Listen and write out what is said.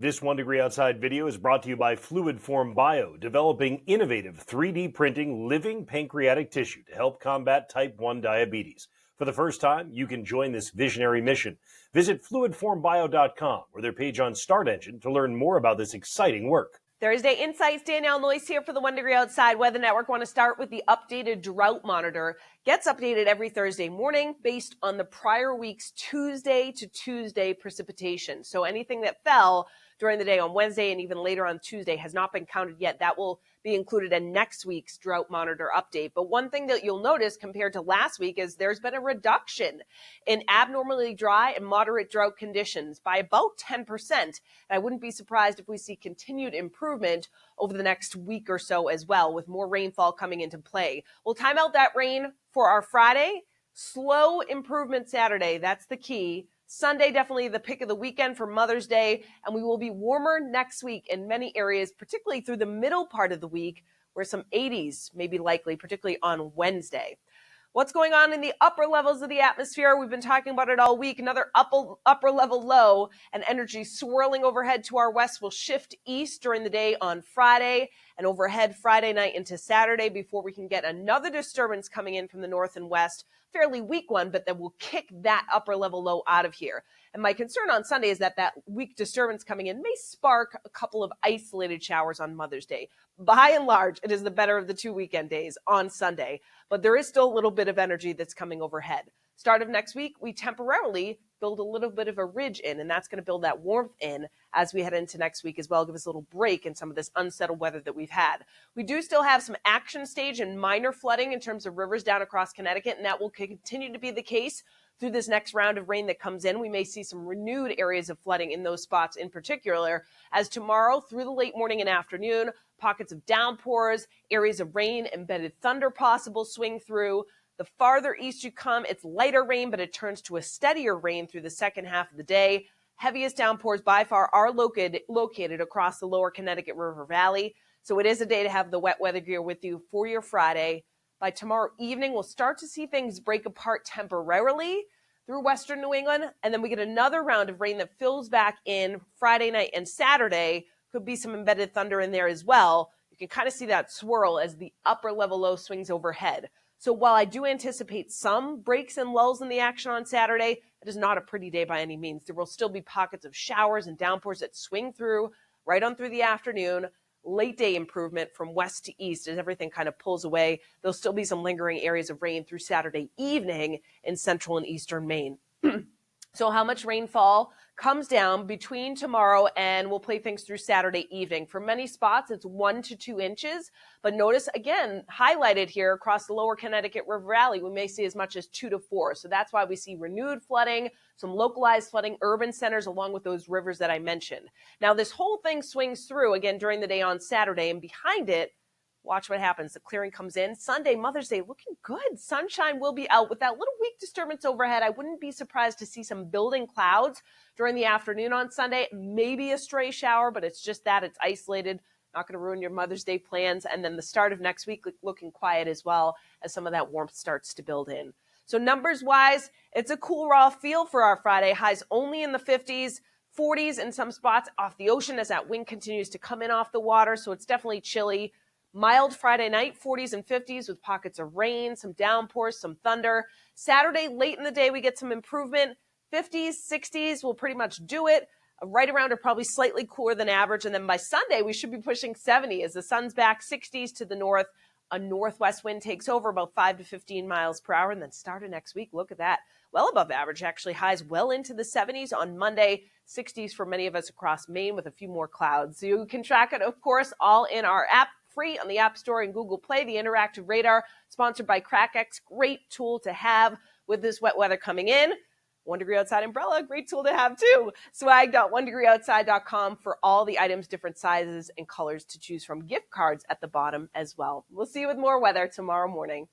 This 1 Degree Outside video is brought to you by Fluid Form Bio, developing innovative 3D printing living pancreatic tissue to help combat type 1 diabetes. For the first time, you can join this visionary mission. Visit fluidformbio.com or their page on Start Engine to learn more about this exciting work. Thursday Insights, Danielle Noyes here for the 1 Degree Outside Weather Network. Want to start with the updated drought monitor. Gets updated every Thursday morning based on the prior week's Tuesday to Tuesday precipitation. So anything that fell during the day on Wednesday and even later on Tuesday has not been counted yet. That will be included in next week's drought monitor update. But one thing that you'll notice compared to last week is there's been a reduction in abnormally dry and moderate drought conditions by about 10%. And I wouldn't be surprised if we see continued improvement over the next week or so as well, with more rainfall coming into play. We'll time out that rain for our Friday. Slow improvement Saturday. That's the key. Sunday, definitely the pick of the weekend for Mother's Day, and we will be warmer next week in many areas, particularly through the middle part of the week, where some 80s may be likely, particularly on Wednesday. What's going on in the upper levels of the atmosphere? We've been talking about it all week. Another upper level low and energy swirling overhead to our west will shift east during the day on Friday and overhead Friday night into Saturday before we can get another disturbance coming in from the north and west. Fairly weak one, but then we'll kick that upper level low out of here. And my concern on Sunday is that weak disturbance coming in may spark a couple of isolated showers on Mother's Day. By and large, it is the better of the 2 weekend days on Sunday, but there is still a little bit of energy that's coming overhead. Start of next week, we temporarily build a little bit of a ridge in, and that's going to build that warmth in as we head into next week as well, give us a little break in some of this unsettled weather that we've had. We do still have some action stage and minor flooding in terms of rivers down across Connecticut, and that will continue to be the case through this next round of rain that comes in. We may see some renewed areas of flooding in those spots in particular, as tomorrow through the late morning and afternoon, pockets of downpours, areas of rain, embedded thunder possible swing through. The farther east you come, it's lighter rain, but it turns to a steadier rain through the second half of the day. Heaviest downpours by far are located across the lower Connecticut River Valley. So it is a day to have the wet weather gear with you for your Friday. By tomorrow evening, we'll start to see things break apart temporarily through western New England. And then we get another round of rain that fills back in Friday night and Saturday. Could be some embedded thunder in there as well. You can kind of see that swirl as the upper level low swings overhead. So while I do anticipate some breaks and lulls in the action on Saturday, it is not a pretty day by any means. There will still be pockets of showers and downpours that swing through right on through the afternoon. Late day improvement from west to east as everything kind of pulls away. There'll still be some lingering areas of rain through Saturday evening in central and eastern Maine. So how much rainfall comes down between tomorrow and we'll play things through Saturday evening. For many spots, it's 1 to 2 inches. But notice, again, highlighted here across the lower Connecticut River Valley, we may see as much as 2 to 4. So that's why we see renewed flooding, some localized flooding, urban centers, along with those rivers that I mentioned. Now, this whole thing swings through again during the day on Saturday, and behind it, watch what happens. The clearing comes in. Sunday, Mother's Day, looking good. Sunshine will be out with that little weak disturbance overhead. I wouldn't be surprised to see some building clouds during the afternoon on Sunday. Maybe a stray shower, but it's just that. It's isolated. Not going to ruin your Mother's Day plans. And then the start of next week looking quiet as well as some of that warmth starts to build in. So numbers-wise, it's a cool, raw feel for our Friday. Highs only in the 50s. 40s in some spots off the ocean as that wind continues to come in off the water. So it's definitely chilly. Mild Friday night, 40s and 50s with pockets of rain, some downpours, some thunder. Saturday, late in the day, we get some improvement. 50s, 60s will pretty much do it. Right around or probably slightly cooler than average. And then by Sunday, we should be pushing 70 as the sun's back, 60s to the north. A northwest wind takes over about 5 to 15 miles per hour. And then starting next week, look at that. Well above average, actually. Highs well into the 70s on Monday, 60s for many of us across Maine with a few more clouds. So you can track it, of course, all in our app. Free on the App Store and Google Play. The interactive radar, sponsored by CrackX, great tool to have with this wet weather coming in. 1 Degree Outside umbrella, great tool to have too. Swag.onedegreeoutside.com for all the items, different sizes and colors to choose from. Gift cards at the bottom as well. We'll see you with more weather tomorrow morning.